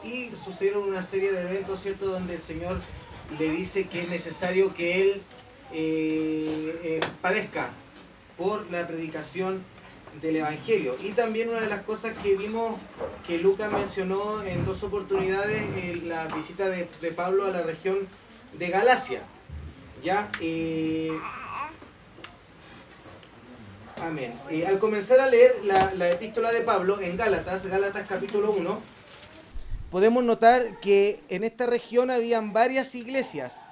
y sucedieron una serie de eventos, ¿cierto?, donde el Señor le dice que es necesario que él padezca por la predicación del Evangelio. Y también una de las cosas que vimos que Lucas mencionó en 2 oportunidades, la visita de Pablo a la región de Galacia. ¿Ya? Amén. Al comenzar a leer la epístola de Pablo en Gálatas capítulo 1, podemos notar que en esta región habían varias iglesias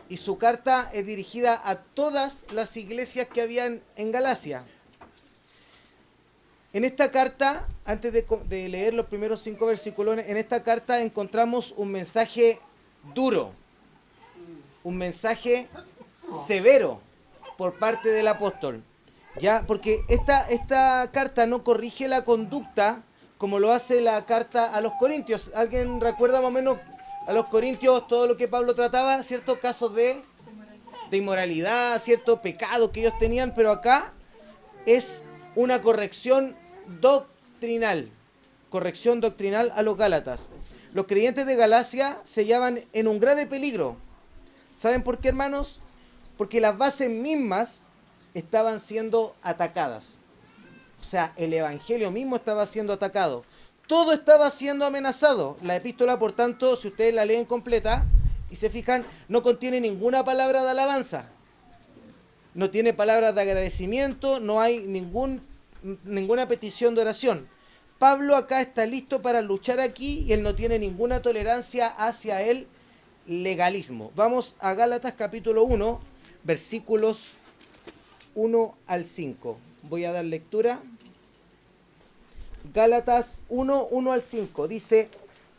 y su carta es dirigida a todas las iglesias que habían en Galacia. En esta carta, antes de leer los primeros 5 versículos, en esta carta encontramos un mensaje duro, un mensaje severo por parte del apóstol. ¿Ya? Porque esta carta no corrige la conducta como lo hace la carta a los Corintios. ¿Alguien recuerda más o menos a los Corintios todo lo que Pablo trataba? ¿Ciertos casos de inmoralidad, ciertos pecados que ellos tenían? Pero acá es una corrección doctrinal a los Gálatas. Los creyentes de Galacia se hallaban en un grave peligro. ¿Saben por qué, hermanos? Porque las bases mismas estaban siendo atacadas. O sea, el evangelio mismo estaba siendo atacado. Todo estaba siendo amenazado. La epístola, por tanto, si ustedes la leen completa y se fijan, no contiene ninguna palabra de alabanza. No tiene palabras de agradecimiento, no hay ninguna petición de oración. Pablo acá está listo para luchar aquí y él no tiene ninguna tolerancia hacia el legalismo. Vamos a Gálatas capítulo 1, versículos 1 al 5. Voy a dar lectura. Gálatas 1, 1 al 5. Dice: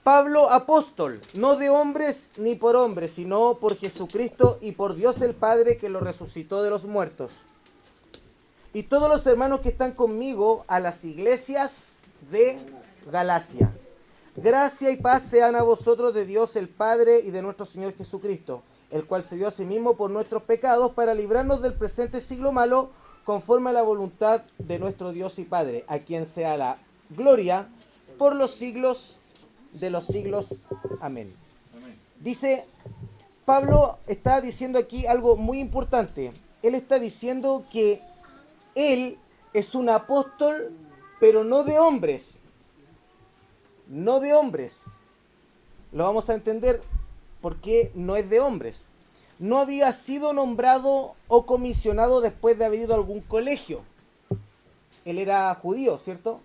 Pablo, apóstol, no de hombres ni por hombres, sino por Jesucristo y por Dios el Padre que lo resucitó de los muertos. Y todos los hermanos que están conmigo a las iglesias de Galacia. Gracia y paz sean a vosotros de Dios el Padre y de nuestro Señor Jesucristo, el cual se dio a sí mismo por nuestros pecados para librarnos del presente siglo malo, conforme a la voluntad de nuestro Dios y Padre, a quien sea la gloria por los siglos de los siglos. Amén. Dice, Pablo está diciendo aquí algo muy importante. Él está diciendo que él es un apóstol, pero no de hombres. No de hombres. Lo vamos a entender por qué no es de hombres. No había sido nombrado o comisionado después de haber ido a algún colegio. Él era judío, ¿cierto?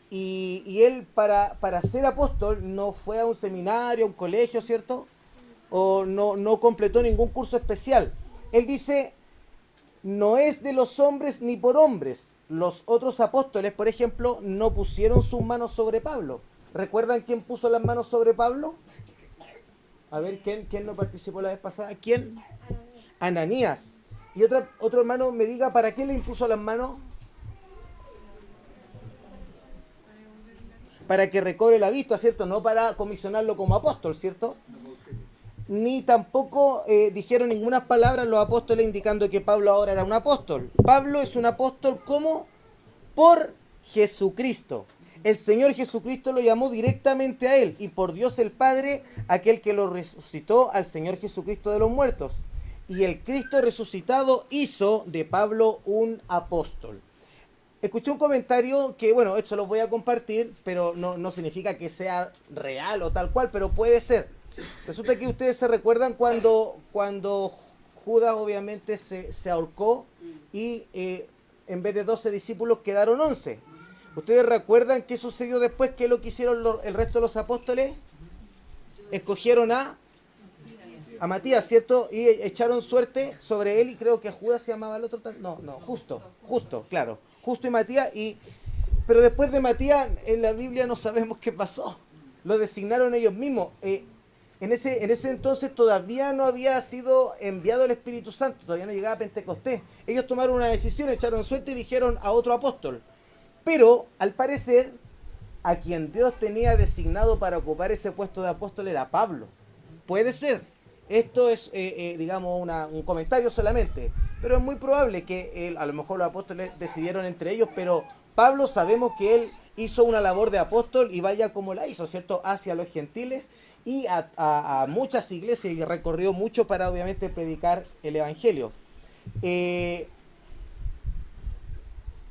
Y él para ser apóstol no fue a un seminario, a un colegio, ¿cierto? O no completó ningún curso especial. Él dice, no es de los hombres ni por hombres. Los otros apóstoles, por ejemplo, no pusieron sus manos sobre Pablo. ¿Recuerdan quién puso las manos sobre Pablo? A ver, ¿quién no participó la vez pasada? ¿Quién? Ananías. Y otro hermano me diga, ¿para qué le impuso las manos? Para que recobre la vista, ¿cierto? No para comisionarlo como apóstol, ¿cierto? Ni tampoco dijeron ninguna palabra los apóstoles indicando que Pablo ahora era un apóstol. Pablo es un apóstol ¿cómo? Por Jesucristo. El Señor Jesucristo lo llamó directamente a él, y por Dios el Padre, aquel que lo resucitó al Señor Jesucristo de los muertos. Y el Cristo resucitado hizo de Pablo un apóstol. Escuché un comentario que, bueno, esto lo voy a compartir, pero no significa que sea real o tal cual, pero puede ser. Resulta que ustedes se recuerdan cuando Judas obviamente se ahorcó y en vez de 12 discípulos quedaron 11. ¿Ustedes recuerdan qué sucedió después? ¿Qué es lo que hicieron el resto de los apóstoles? Escogieron a Matías, ¿cierto? Y echaron suerte sobre él, y creo que Judas se llamaba el otro. No, Justo, claro. Justo y Matías. Pero después de Matías, en la Biblia no sabemos qué pasó. Lo designaron ellos mismos. En ese entonces todavía no había sido enviado el Espíritu Santo, todavía no llegaba a Pentecostés. Ellos tomaron una decisión, echaron suerte y eligieron a otro apóstol. Pero, al parecer, a quien Dios tenía designado para ocupar ese puesto de apóstol era Pablo. Puede ser. Esto es, digamos, un comentario solamente. Pero es muy probable que a lo mejor los apóstoles decidieron entre ellos, pero Pablo sabemos que él hizo una labor de apóstol y vaya como la hizo, ¿cierto? Hacia los gentiles y a muchas iglesias, y recorrió mucho para obviamente predicar el evangelio.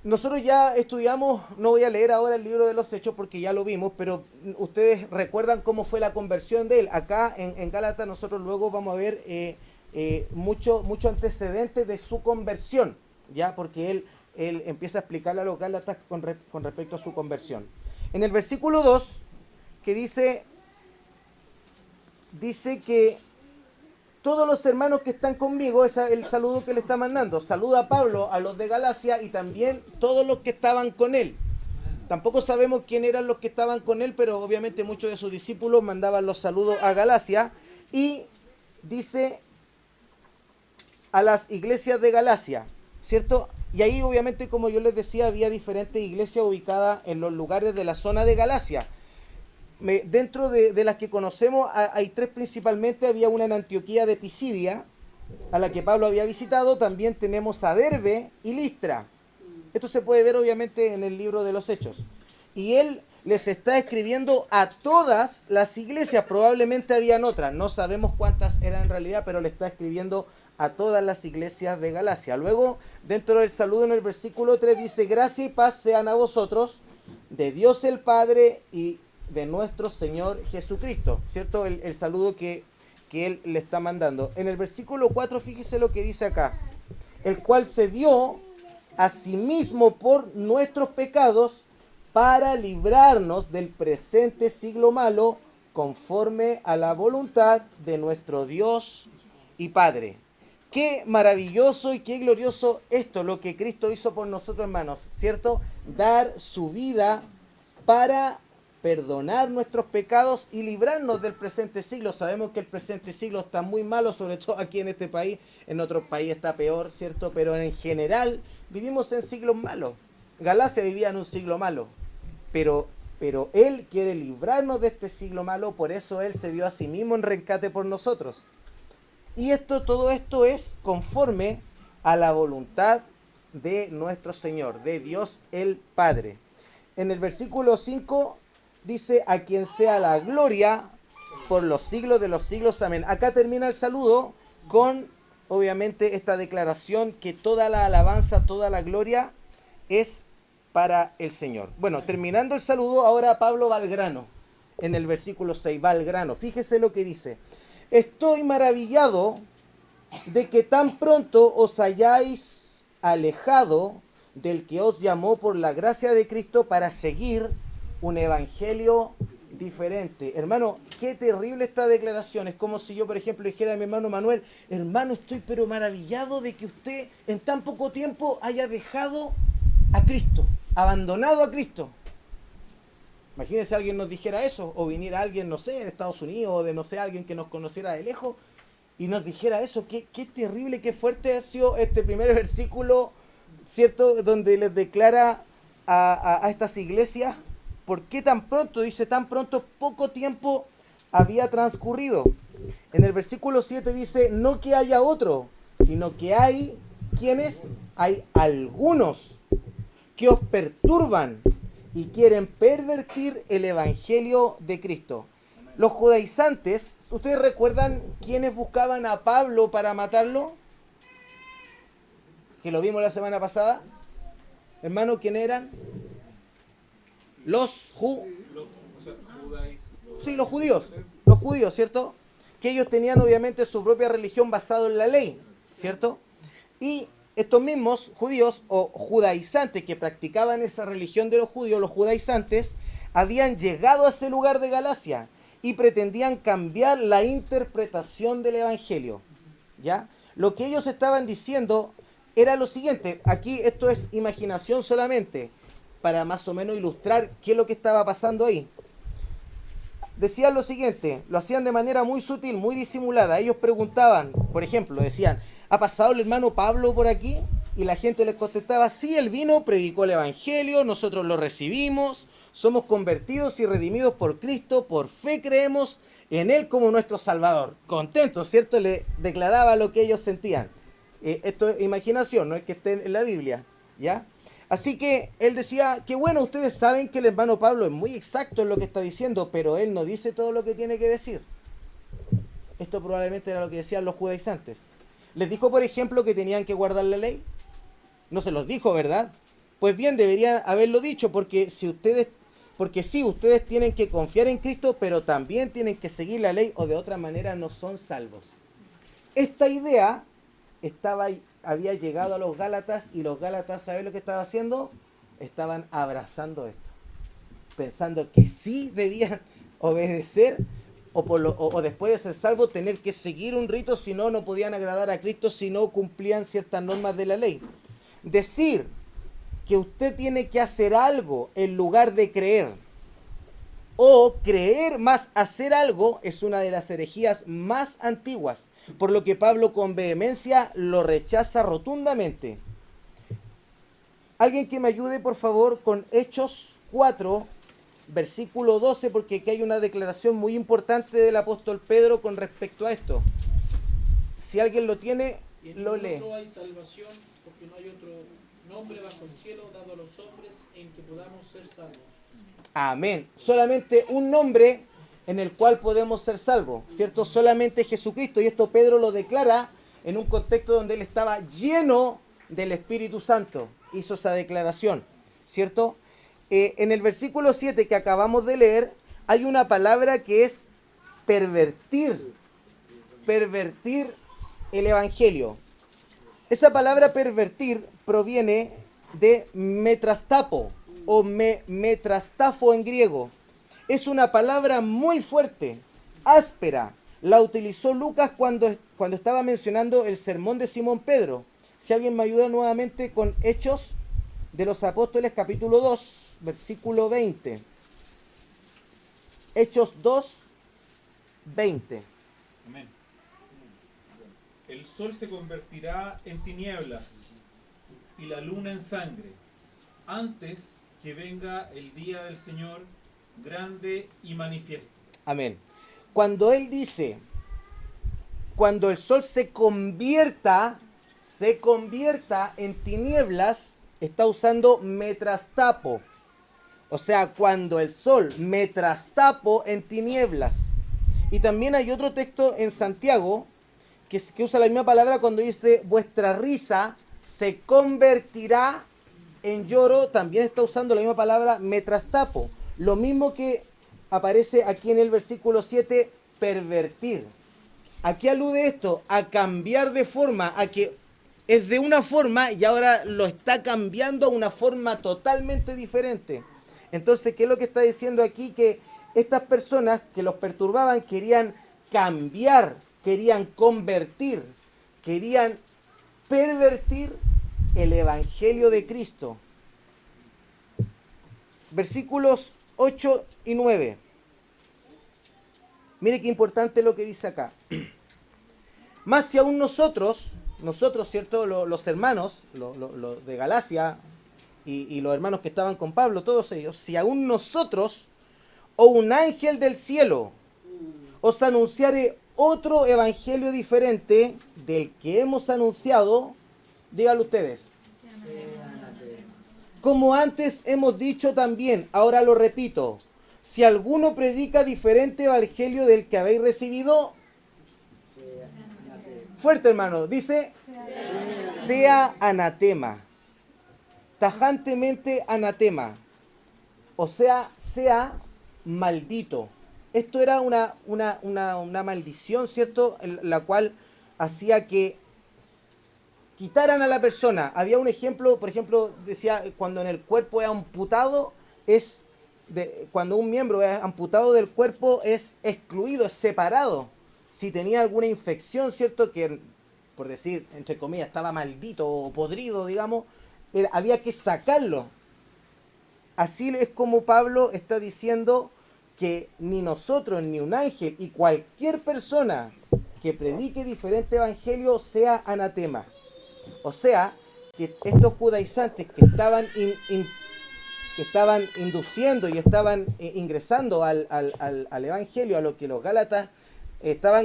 Nosotros ya estudiamos, no voy a leer ahora el libro de los Hechos porque ya lo vimos, pero ustedes recuerdan cómo fue la conversión de él. Acá en Gálatas nosotros luego vamos a ver mucho antecedente de su conversión, ¿ya? Porque él empieza a explicarle a los Gálatas con respecto a su conversión. En el versículo 2, que dice que todos los hermanos que están conmigo, ese es el saludo que le está mandando. Saluda a Pablo, a los de Galacia y también todos los que estaban con él. Tampoco sabemos quién eran los que estaban con él, pero obviamente muchos de sus discípulos mandaban los saludos a Galacia. Y dice a las iglesias de Galacia, ¿cierto? Y ahí obviamente, como yo les decía, había diferentes iglesias ubicadas en los lugares de la zona de Galacia. Dentro de las que conocemos hay tres principalmente. Había una en Antioquía de Pisidia, a la que Pablo había visitado. También tenemos a Derbe y Listra. Esto se puede ver obviamente en el libro de los Hechos. Y él les está escribiendo a todas las iglesias. Probablemente habían otras, no sabemos cuántas eran en realidad, pero le está escribiendo a todas las iglesias de Galacia. Luego, dentro del saludo en el versículo 3 dice: gracia y paz sean a vosotros, de Dios el Padre y de nuestro Señor Jesucristo, ¿cierto? El saludo que él le está mandando. En el versículo 4, fíjese lo que dice acá: el cual se dio a sí mismo por nuestros pecados para librarnos del presente siglo malo, conforme a la voluntad de nuestro Dios y Padre. Qué maravilloso y qué glorioso esto, lo que Cristo hizo por nosotros, hermanos, ¿cierto? Dar su vida para perdonar nuestros pecados y librarnos del presente siglo. Sabemos que el presente siglo está muy malo, sobre todo aquí en este país. En otros países está peor, ¿cierto? Pero en general vivimos en siglos malos. Galacia vivía en un siglo malo, pero Él quiere librarnos de este siglo malo. Por eso Él se dio a sí mismo en rescate por nosotros. Y todo esto es conforme a la voluntad de nuestro Señor, de Dios el Padre. En el versículo 5 dice: a quien sea la gloria por los siglos de los siglos. Amén. Acá termina el saludo con, obviamente, esta declaración que toda la alabanza, toda la gloria es para el Señor. Bueno, terminando el saludo, ahora Pablo va al grano. En el versículo 6 va al grano. Fíjese lo que dice: estoy maravillado de que tan pronto os hayáis alejado del que os llamó por la gracia de Cristo para seguir un evangelio diferente. Hermano, qué terrible esta declaración. Es como si yo, por ejemplo, dijera a mi hermano Manuel: hermano, estoy pero maravillado de que usted en tan poco tiempo haya dejado a Cristo, abandonado a Cristo. Imagínense alguien nos dijera eso, o viniera alguien, no sé, de Estados Unidos, o de no sé, alguien que nos conociera de lejos, y nos dijera eso. Qué terrible, qué fuerte ha sido este primer versículo, ¿cierto? Donde les declara a estas iglesias. ¿Por qué tan pronto? Dice, tan pronto, poco tiempo había transcurrido. En el versículo 7 dice: no que haya otro, sino que hay, ¿quiénes? Hay algunos que os perturban y quieren pervertir el evangelio de Cristo. Los judaizantes, ¿ustedes recuerdan quiénes buscaban a Pablo para matarlo? Que lo vimos la semana pasada. Hermano, ¿quién eran? Los judíos, ¿cierto? Que ellos tenían obviamente su propia religión basada en la ley, ¿cierto? Y estos mismos judíos o judaizantes que practicaban esa religión de los judíos, los judaizantes, habían llegado a ese lugar de Galacia y pretendían cambiar la interpretación del evangelio, ¿ya? Lo que ellos estaban diciendo era lo siguiente. Aquí esto es imaginación solamente, para más o menos ilustrar qué es lo que estaba pasando ahí. Decían lo siguiente, lo hacían de manera muy sutil, muy disimulada. Ellos preguntaban, por ejemplo, decían: ¿ha pasado el hermano Pablo por aquí? Y la gente les contestaba: sí, él vino, predicó el evangelio, nosotros lo recibimos, somos convertidos y redimidos por Cristo, por fe creemos en él como nuestro Salvador. Contentos, ¿cierto? Le declaraba lo que ellos sentían. Esto es imaginación, no es que esté en la Biblia, ¿ya? Así que él decía que bueno, ustedes saben que el hermano Pablo es muy exacto en lo que está diciendo, pero él no dice todo lo que tiene que decir. Esto probablemente era lo que decían los judaizantes. Les dijo, por ejemplo, que tenían que guardar la ley. No se los dijo, ¿verdad? Pues bien, deberían haberlo dicho, porque sí, ustedes tienen que confiar en Cristo, pero también tienen que seguir la ley, o de otra manera no son salvos. Esta idea había llegado a los Gálatas, y los Gálatas, ¿saben lo que estaban haciendo? Estaban abrazando esto, pensando que sí debían obedecer, o después de ser salvos tener que seguir un rito, si no, no podían agradar a Cristo, si no cumplían ciertas normas de la ley. Decir que usted tiene que hacer algo en lugar de creer, o creer más hacer algo, es una de las herejías más antiguas, por lo que Pablo con vehemencia lo rechaza rotundamente. Alguien que me ayude, por favor, con Hechos 4, versículo 12, porque aquí hay una declaración muy importante del apóstol Pedro con respecto a esto. Si alguien lo tiene, lo lee. No hay salvación, porque no hay otro nombre bajo el cielo dado a los hombres en que podamos ser salvos. Amén. Solamente un nombre en el cual podemos ser salvos, ¿cierto? Solamente Jesucristo. Y esto Pedro lo declara en un contexto donde él estaba lleno del Espíritu Santo. Hizo esa declaración, ¿cierto? En el versículo 7 que acabamos de leer, hay una palabra que es pervertir. Pervertir el Evangelio. Esa palabra pervertir proviene de metrastapo o metrastafo en griego. Es una palabra muy fuerte, áspera. La utilizó Lucas cuando estaba mencionando el sermón de Simón Pedro. Si alguien me ayuda nuevamente con Hechos de los Apóstoles, capítulo 2, versículo 20. Hechos 2, 20. Amén. El sol se convertirá en tinieblas y la luna en sangre, antes que venga el día del Señor grande y manifiesto. Amén. Cuando él dice, cuando el sol se convierta en tinieblas, está usando metrastapo. O sea, cuando el sol metrastapo en tinieblas. Y también hay otro texto en Santiago que usa la misma palabra cuando dice vuestra risa se convertirá en lloro. También está usando la misma palabra metrastapo. Lo mismo que aparece aquí en el versículo 7, pervertir. ¿A qué alude esto? A cambiar de forma, a que es de una forma y ahora lo está cambiando a una forma totalmente diferente. Entonces, ¿qué es lo que está diciendo aquí? Que estas personas que los perturbaban querían cambiar, querían convertir, querían pervertir el Evangelio de Cristo. Versículos 8 y 9. Mire qué importante lo que dice acá. Más si aún nosotros, ¿cierto? Los hermanos, los de Galacia y los hermanos que estaban con Pablo, todos ellos, si aún nosotros o un ángel del cielo os anunciare otro evangelio diferente del que hemos anunciado, díganlo ustedes. Como antes hemos dicho también, ahora lo repito, si alguno predica diferente evangelio del que habéis recibido, fuerte hermano, dice, sea anatema, tajantemente anatema, o sea maldito. Esto era una maldición, ¿cierto? La cual hacía que quitaran a la persona. Había un ejemplo, por ejemplo, decía, cuando en el cuerpo es amputado, cuando un miembro es amputado del cuerpo, es excluido, es separado. Si tenía alguna infección, ¿cierto? Que, por decir, entre comillas, estaba maldito o podrido, digamos, había que sacarlo. Así es como Pablo está diciendo que ni nosotros, ni un ángel, y cualquier persona que predique diferente evangelio sea anatema. O sea, que estos judaizantes que estaban induciendo y estaban ingresando al evangelio, a lo que los gálatas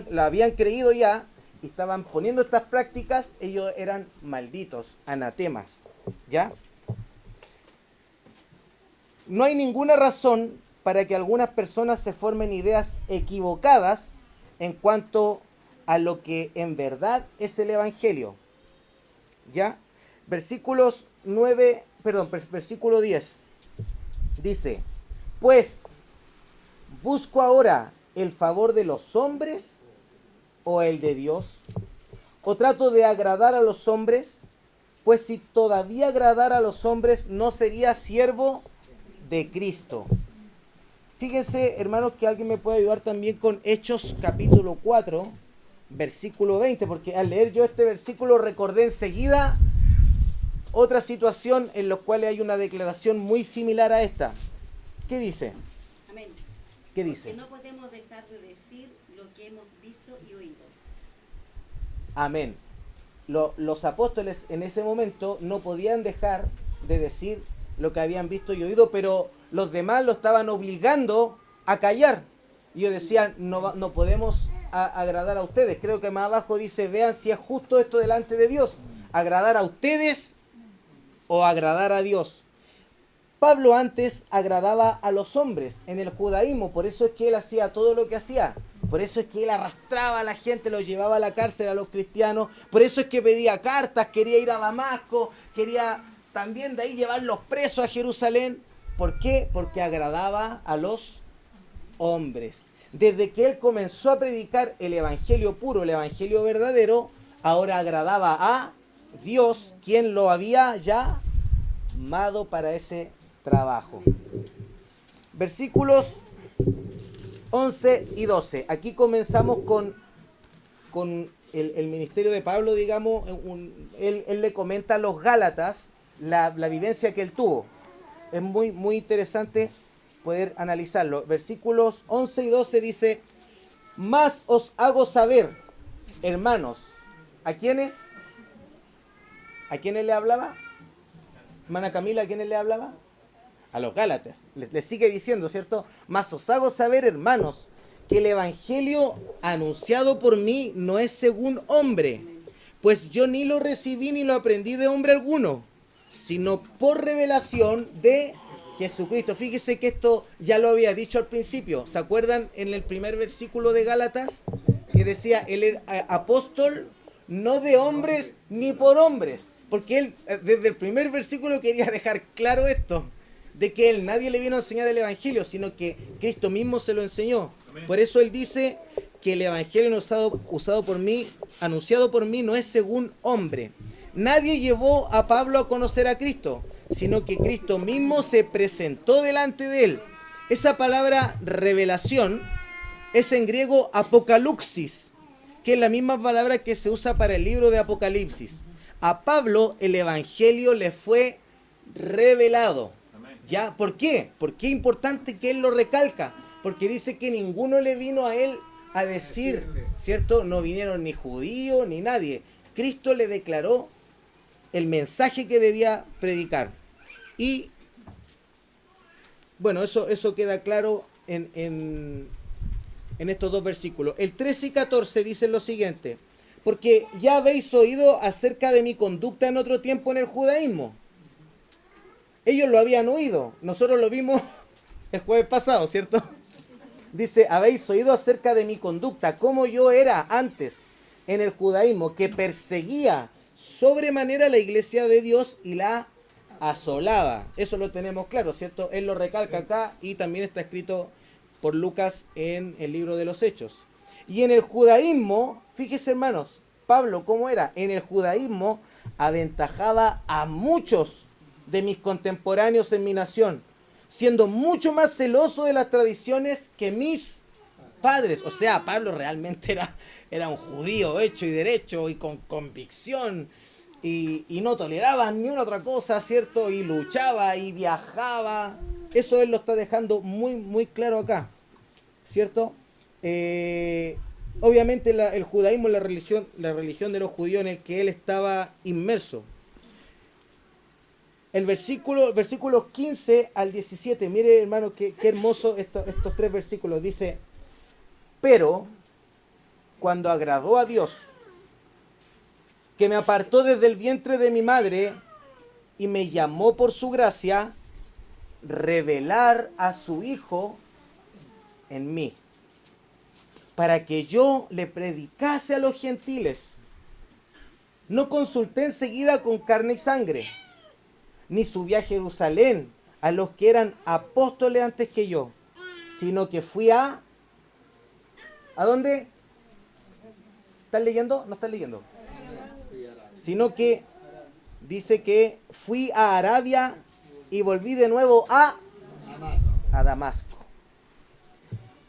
lo habían creído ya, y estaban poniendo estas prácticas, ellos eran malditos, anatemas, ¿ya? no hay ninguna razón para que algunas personas se formen ideas equivocadas en cuanto a lo que en verdad es el Evangelio. ¿Ya? Versículo 10 dice: pues, ¿busco ahora el favor de los hombres o el de Dios? ¿O trato de agradar a los hombres? Pues si todavía agradara a los hombres, no sería siervo de Cristo. Fíjense, hermanos, que alguien me puede ayudar también con Hechos capítulo 4, versículo 20, porque al leer yo este versículo recordé enseguida otra situación en la cual hay una declaración muy similar a esta. ¿Qué dice? Amén. ¿Qué dice? Porque no podemos dejar de decir lo que hemos visto y oído. Amén. Los apóstoles en ese momento no podían dejar de decir lo que habían visto y oído, pero los demás lo estaban obligando a callar. Y ellos decían, no podemos agradar a ustedes. Creo que más abajo dice, vean si es justo esto delante de Dios, agradar a ustedes o agradar a Dios. Pablo antes agradaba a los hombres en el judaísmo, por eso es que él hacía todo lo que hacía. Por eso es que él arrastraba a la gente, los llevaba a la cárcel a los cristianos. Por eso es que pedía cartas, quería ir a Damasco, quería también de ahí llevarlos presos a Jerusalén. ¿Por qué? Porque agradaba a los hombres. Desde que él comenzó a predicar el evangelio puro, el evangelio verdadero, ahora agradaba a Dios, quien lo había llamado para ese trabajo. Versículos 11 y 12. Aquí comenzamos con el ministerio de Pablo, digamos. Él le comenta a los Gálatas la vivencia que él tuvo. Es muy, muy interesante poder analizarlo. Versículos 11 y 12 dice: más os hago saber, hermanos. ¿A quiénes? ¿A quiénes le hablaba? Hermana Camila, ¿a quiénes le hablaba? A los Gálatas. Le sigue diciendo, ¿cierto? Mas os hago saber, hermanos, que el evangelio anunciado por mí no es según hombre, pues yo ni lo recibí ni lo aprendí de hombre alguno, sino por revelación de Jesucristo. Fíjese que esto ya lo había dicho al principio. ¿Se acuerdan en el primer versículo de Gálatas? Que decía, él era apóstol no de hombres ni por hombres. Porque él desde el primer versículo quería dejar claro esto, de que él nadie le vino a enseñar el evangelio, sino que Cristo mismo se lo enseñó. Amén. Por eso él dice que el evangelio usado por mí, anunciado por mí, no es según hombre. Nadie llevó a Pablo a conocer a Cristo, sino que Cristo mismo se presentó delante de él. Esa palabra revelación es en griego apocaluxis, que es la misma palabra que se usa para el libro de Apocalipsis. A Pablo el evangelio le fue revelado. ¿Ya? ¿Por qué? ¿Por qué es importante que él lo recalca? Porque dice que ninguno le vino a él a decir, ¿cierto? No vinieron ni judíos ni nadie. Cristo le declaró el mensaje que debía predicar. Y bueno, eso queda claro en estos dos versículos. El 13 y 14 dicen lo siguiente: porque ya habéis oído acerca de mi conducta en otro tiempo en el judaísmo. Ellos lo habían oído, nosotros lo vimos el jueves pasado, ¿cierto? Dice, habéis oído acerca de mi conducta, cómo yo era antes en el judaísmo, que perseguía sobremanera la iglesia de Dios y la asolaba. Eso lo tenemos claro, ¿cierto? Él lo recalca acá y también está escrito por Lucas en el libro de los Hechos. Y en el judaísmo, fíjese hermanos, Pablo, ¿cómo era? En el judaísmo aventajaba a muchos de mis contemporáneos en mi nación, siendo mucho más celoso de las tradiciones que mis padres. O sea, Pablo realmente era un judío hecho y derecho y con convicción y no toleraba ni una otra cosa, ¿cierto? Y luchaba y viajaba. Eso él lo está dejando muy, muy claro acá, ¿cierto? Obviamente el judaísmo es la religión de los judíos en el que él estaba inmerso. El versículos 15 al 17, mire hermano, qué hermoso estos tres versículos. Dice, pero cuando agradó a Dios, que me apartó desde el vientre de mi madre y me llamó por su gracia, revelar a su Hijo en mí, para que yo le predicase a los gentiles. No consulté enseguida con carne y sangre, ni subí a Jerusalén a los que eran apóstoles antes que yo, sino que fui a... ¿A dónde? ¿Están leyendo? ¿No están leyendo? Sino que dice que fui a Arabia y volví de nuevo a Damasco.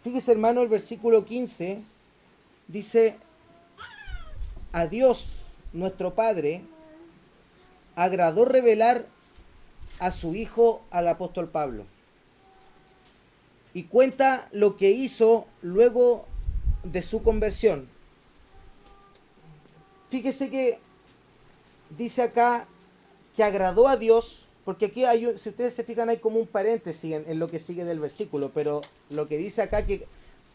Fíjese, hermano, el versículo 15 dice: a Dios, nuestro Padre, agradó revelar a su Hijo, al apóstol Pablo. Y cuenta lo que hizo luego de su conversión. Fíjese que dice acá que agradó a Dios, porque aquí hay, si ustedes se fijan, hay como un paréntesis en lo que sigue del versículo, pero lo que dice acá que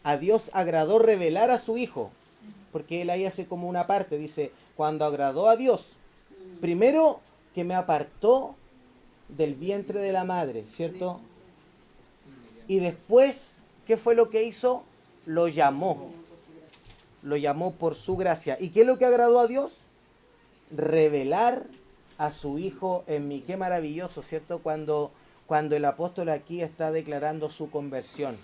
a Dios agradó revelar a su Hijo, porque él ahí hace como una parte, dice, cuando agradó a Dios, primero que me apartó del vientre de la madre, ¿cierto? Y después, ¿qué fue lo que hizo? Lo llamó por su gracia. ¿Y qué es lo que agradó a Dios? Revelar a su Hijo en mí. Qué maravilloso, ¿cierto? Cuando el apóstol aquí está declarando su conversión.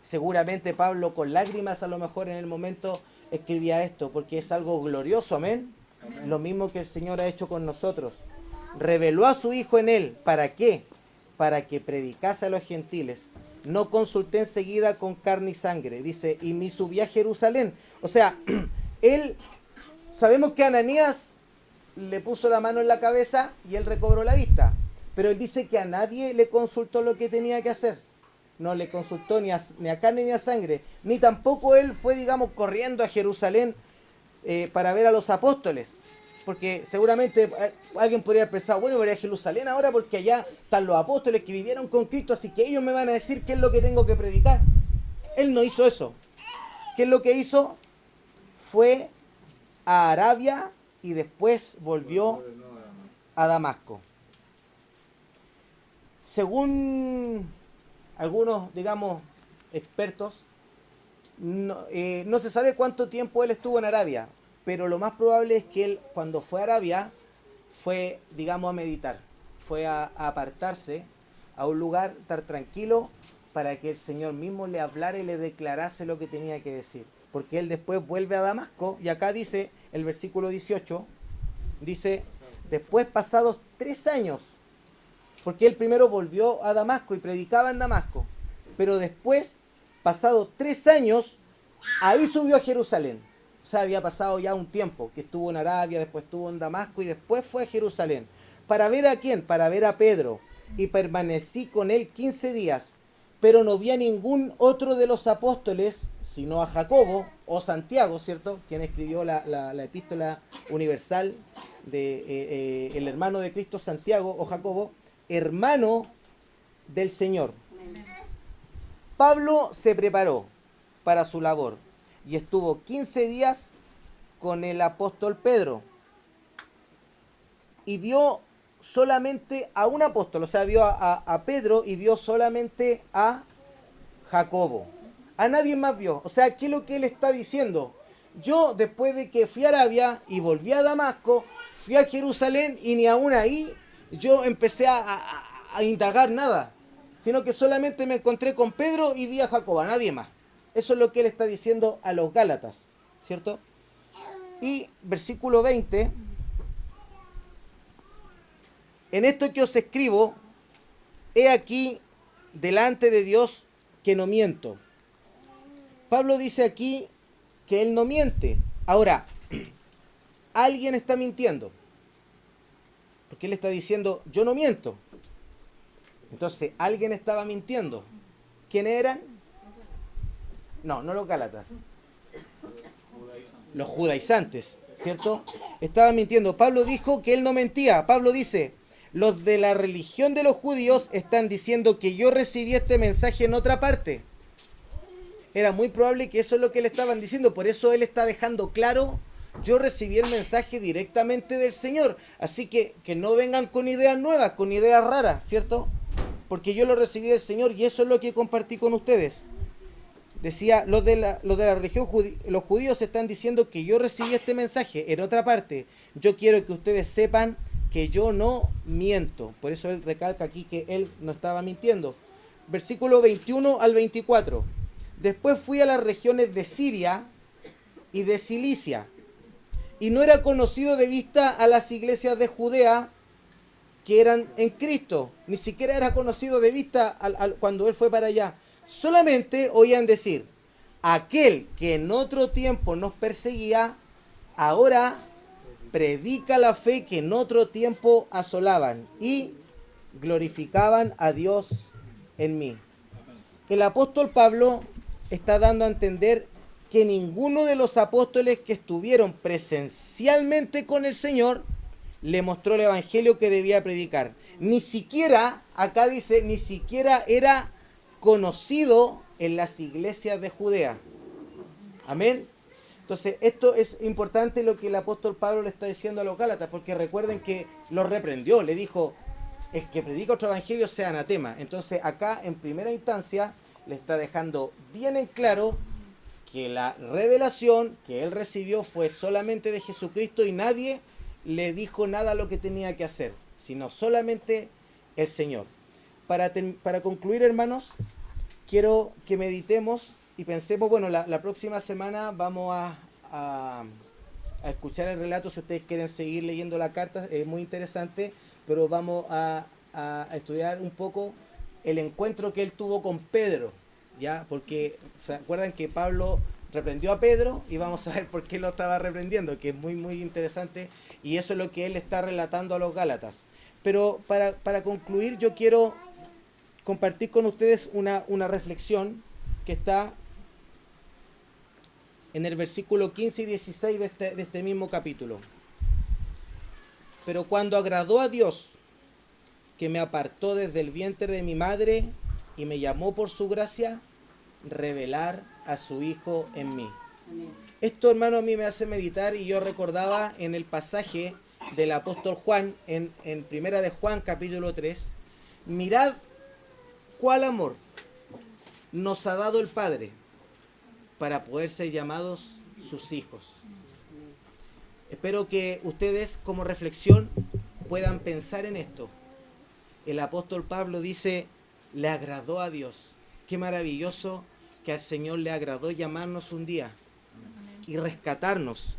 Seguramente Pablo, con lágrimas a lo mejor en el momento, escribía esto, porque es algo glorioso, ¿amén? Amén. Lo mismo que el Señor ha hecho con nosotros. Reveló a su Hijo en él. ¿Para qué? Para que predicase a los gentiles. No consulté enseguida con carne y sangre. Dice, y ni subí a Jerusalén. O sea, él, sabemos que Ananías le puso la mano en la cabeza y él recobró la vista. Pero él dice que a nadie le consultó lo que tenía que hacer. No le consultó ni a carne ni a sangre. Ni tampoco él fue, digamos, corriendo a Jerusalén para ver a los apóstoles. Porque seguramente alguien podría haber pensado, bueno, voy a Jerusalén ahora porque allá están los apóstoles que vivieron con Cristo, así que ellos me van a decir qué es lo que tengo que predicar. Él no hizo eso. ¿Qué es lo que hizo? Fue a Arabia y después volvió a Damasco. Según algunos, digamos, expertos, no se sabe cuánto tiempo él estuvo en Arabia. Pero lo más probable es que él, cuando fue a Arabia, fue, digamos, a meditar. Fue a apartarse a un lugar, estar tranquilo, para que el Señor mismo le hablara y le declarase lo que tenía que decir. Porque él después vuelve a Damasco, y acá dice, el versículo 18, dice, después pasados 3 años, porque él primero volvió a Damasco y predicaba en Damasco, pero después, pasados 3 años, ahí subió a Jerusalén. O sea, había pasado ya un tiempo que estuvo en Arabia, después estuvo en Damasco y después fue a Jerusalén. ¿Para ver a quién? Para ver a Pedro. Y permanecí con él 15 días. Pero no vi a ningún otro de los apóstoles, sino a Jacobo o Santiago, ¿cierto? Quien escribió la epístola universal de el hermano de Cristo, Santiago o Jacobo, hermano del Señor. Pablo se preparó para su labor y estuvo 15 días con el apóstol Pedro. Y vio solamente a un apóstol, o sea, vio a Pedro y vio solamente a Jacobo. A nadie más vio. O sea, ¿qué es lo que él está diciendo? Yo, después de que fui a Arabia y volví a Damasco, fui a Jerusalén y ni aún ahí yo empecé a indagar nada. Sino que solamente me encontré con Pedro y vi a Jacobo, a nadie más. Eso es lo que él está diciendo a los Gálatas, ¿cierto? Y versículo 20. En esto que os escribo, he aquí delante de Dios que no miento. Pablo dice aquí que él no miente. Ahora, alguien está mintiendo. Porque él está diciendo, yo no miento. Entonces, alguien estaba mintiendo. ¿Quién eran? No los Gálatas. Los judaizantes, ¿cierto? Estaban mintiendo. Pablo dijo que él no mentía. Pablo dice, los de la religión de los judíos están diciendo que yo recibí este mensaje en otra parte. Era muy probable que eso es lo que le estaban diciendo. Por eso él está dejando claro, yo recibí el mensaje directamente del Señor. Así que no vengan con ideas nuevas, con ideas raras, ¿cierto? porque yo lo recibí del Señor y eso es lo que compartí con ustedes. Decía, los de la religión, los judíos están diciendo que yo recibí este mensaje. En otra parte, yo quiero que ustedes sepan que yo no miento. Por eso él recalca aquí que él no estaba mintiendo. Versículo 21 al 24. Después fui a las regiones de Siria y de Cilicia, y no era conocido de vista a las iglesias de Judea que eran en Cristo. Ni siquiera era conocido de vista cuando él fue para allá. Solamente oían decir, aquel que en otro tiempo nos perseguía, ahora predica la fe que en otro tiempo asolaban y glorificaban a Dios en mí. El apóstol Pablo está dando a entender que ninguno de los apóstoles que estuvieron presencialmente con el Señor le mostró el evangelio que debía predicar. Ni siquiera, acá dice, ni siquiera era conocido en las iglesias de Judea. Amén. Entonces, esto es importante lo que el apóstol Pablo le está diciendo a los Gálatas, porque recuerden que los reprendió, le dijo, el que predica otro evangelio sea anatema. Entonces, acá en primera instancia le está dejando bien en claro que la revelación que él recibió fue solamente de Jesucristo y nadie le dijo nada lo que tenía que hacer, sino solamente el Señor. Para concluir, hermanos, quiero que meditemos y pensemos, bueno, la próxima semana vamos a escuchar el relato, si ustedes quieren seguir leyendo la carta, es muy interesante, pero vamos a estudiar un poco el encuentro que él tuvo con Pedro, ¿ya? Porque se acuerdan que Pablo reprendió a Pedro y vamos a ver por qué lo estaba reprendiendo, que es muy muy interesante, y eso es lo que él está relatando a los Gálatas. Pero para concluir, yo quiero compartir con ustedes una reflexión que está en el versículo 15 y 16 de este mismo capítulo. Pero cuando agradó a Dios, que me apartó desde el vientre de mi madre y me llamó por su gracia, revelar a su Hijo en mí. Esto, hermano, a mí me hace meditar, y yo recordaba en el pasaje del apóstol Juan, en primera de Juan, capítulo 3, mirad cuál amor nos ha dado el Padre para poder ser llamados sus hijos. Espero que ustedes, como reflexión, puedan pensar en esto. El apóstol Pablo dice, le agradó a Dios. Qué maravilloso que al Señor le agradó llamarnos un día y rescatarnos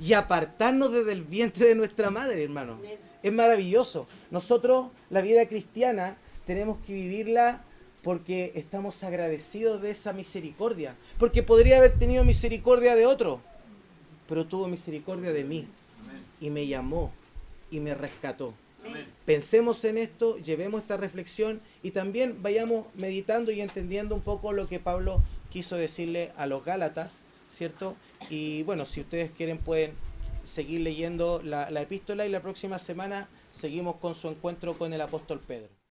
y apartarnos desde el vientre de nuestra madre, hermano. Es maravilloso. Nosotros, la vida cristiana, tenemos que vivirla porque estamos agradecidos de esa misericordia. Porque podría haber tenido misericordia de otro, pero tuvo misericordia de mí y me llamó y me rescató. Pensemos en esto, llevemos esta reflexión y también vayamos meditando y entendiendo un poco lo que Pablo quiso decirle a los Gálatas, ¿cierto? Y bueno, si ustedes quieren pueden seguir leyendo la epístola, y la próxima semana seguimos con su encuentro con el apóstol Pedro.